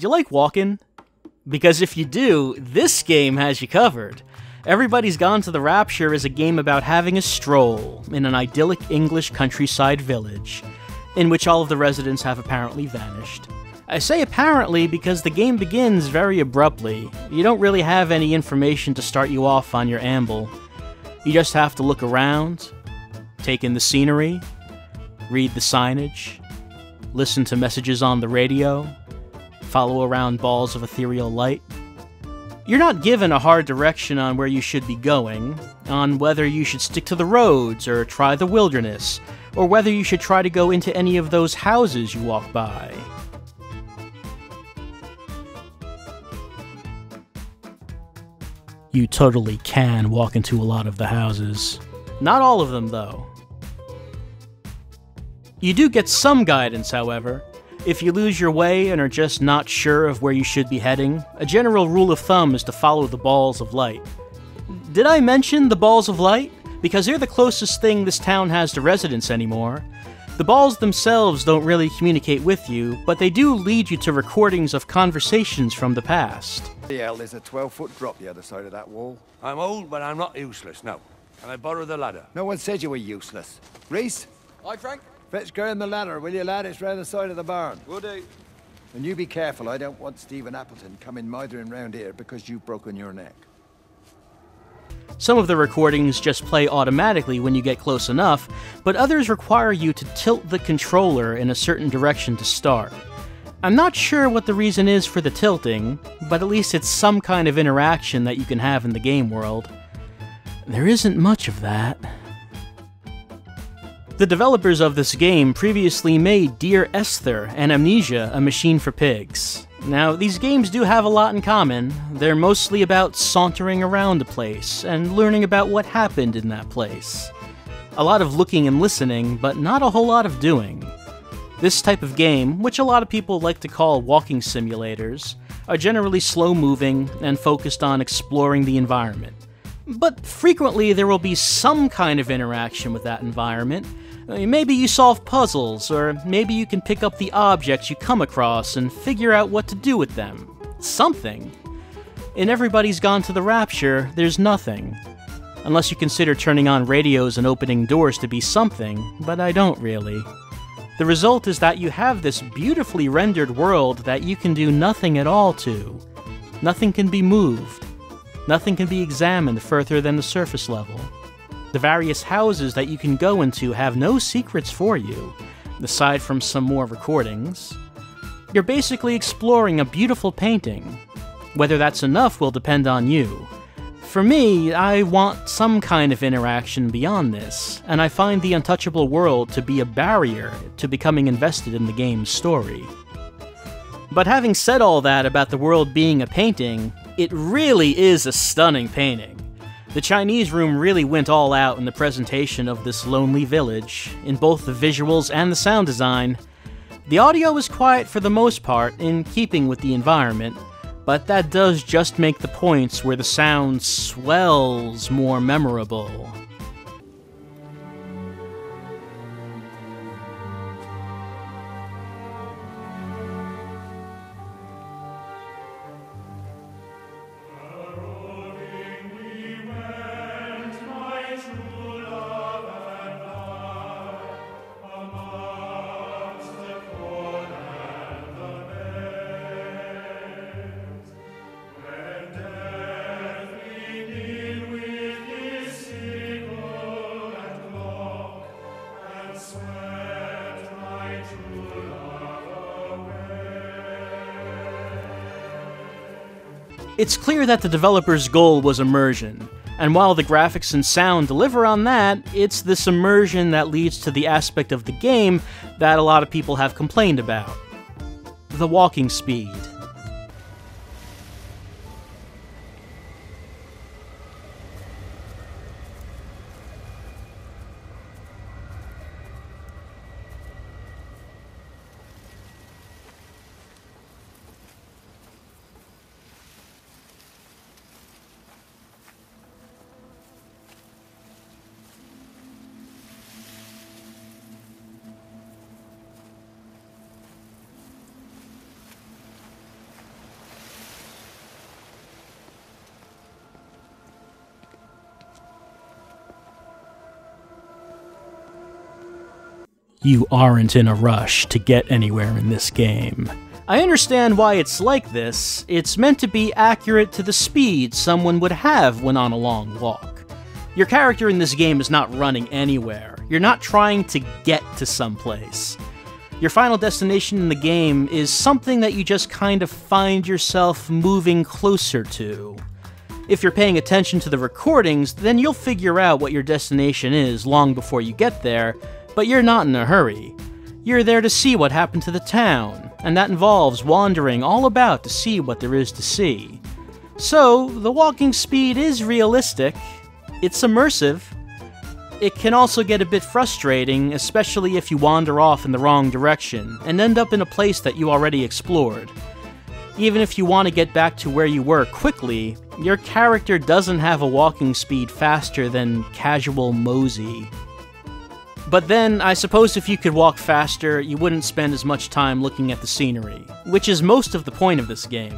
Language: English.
Do you like walking? Because if you do, this game has you covered. Everybody's Gone to the Rapture is a game about having a stroll in an idyllic English countryside village, in which all of the residents have apparently vanished. I say apparently because the game begins very abruptly. You don't really have any information to start you off on your amble. You just have to look around, take in the scenery, read the signage, listen to messages on the radio, follow around balls of ethereal light. You're not given a hard direction on where you should be going, on whether you should stick to the roads or try the wilderness, or whether you should try to go into any of those houses you walk by. You totally can walk into a lot of the houses. Not all of them, though. You do get some guidance, however. If you lose your way and are just not sure of where you should be heading, a general rule of thumb is to follow the balls of light. Did I mention the balls of light? Because they're the closest thing this town has to residents anymore. The balls themselves don't really communicate with you, but they do lead you to recordings of conversations from the past. Yeah, there's a 12-foot drop the other side of that wall. I'm old, but I'm not useless, no. Can I borrow the ladder? No one said you were useless. Reese? Hi, Frank. Fetch Graham the ladder, will you, lad? It's round the side of the barn. Will do. And you be careful, I don't want Stephen Appleton coming mithering round here because you've broken your neck. Some of the recordings just play automatically when you get close enough, but others require you to tilt the controller in a certain direction to start. I'm not sure what the reason is for the tilting, but at least it's some kind of interaction that you can have in the game world. There isn't much of that. The developers of this game previously made Dear Esther and Amnesia: A Machine for Pigs. Now, these games do have a lot in common. They're mostly about sauntering around a place and learning about what happened in that place. A lot of looking and listening, but not a whole lot of doing. This type of game, which a lot of people like to call walking simulators, are generally slow-moving and focused on exploring the environment. But frequently there will be some kind of interaction with that environment. Maybe you solve puzzles, or maybe you can pick up the objects you come across and figure out what to do with them. Something. In Everybody's Gone to the Rapture, there's nothing. Unless you consider turning on radios and opening doors to be something, but I don't really. The result is that you have this beautifully rendered world that you can do nothing at all to. Nothing can be moved. Nothing can be examined further than the surface level. The various houses that you can go into have no secrets for you, aside from some more recordings. You're basically exploring a beautiful painting. Whether that's enough will depend on you. For me, I want some kind of interaction beyond this, and I find the untouchable world to be a barrier to becoming invested in the game's story. But having said all that about the world being a painting, it really is a stunning painting. The Chinese room really went all out in the presentation of this lonely village, in both the visuals and the sound design. The audio is quiet for the most part, in keeping with the environment, but that does just make the points where the sound swells more memorable. It's clear that the developer's goal was immersion, and while the graphics and sound deliver on that, it's this immersion that leads to the aspect of the game that a lot of people have complained about: the walking speed. You aren't in a rush to get anywhere in this game. I understand why it's like this. It's meant to be accurate to the speed someone would have when on a long walk. Your character in this game is not running anywhere. You're not trying to get to someplace. Your final destination in the game is something that you just kind of find yourself moving closer to. If you're paying attention to the recordings, then you'll figure out what your destination is long before you get there, but you're not in a hurry. You're there to see what happened to the town, and that involves wandering all about to see what there is to see. So, the walking speed is realistic. It's immersive. It can also get a bit frustrating, especially if you wander off in the wrong direction and end up in a place that you already explored. Even if you want to get back to where you were quickly, your character doesn't have a walking speed faster than casual mosey. But then, I suppose if you could walk faster, you wouldn't spend as much time looking at the scenery, which is most of the point of this game.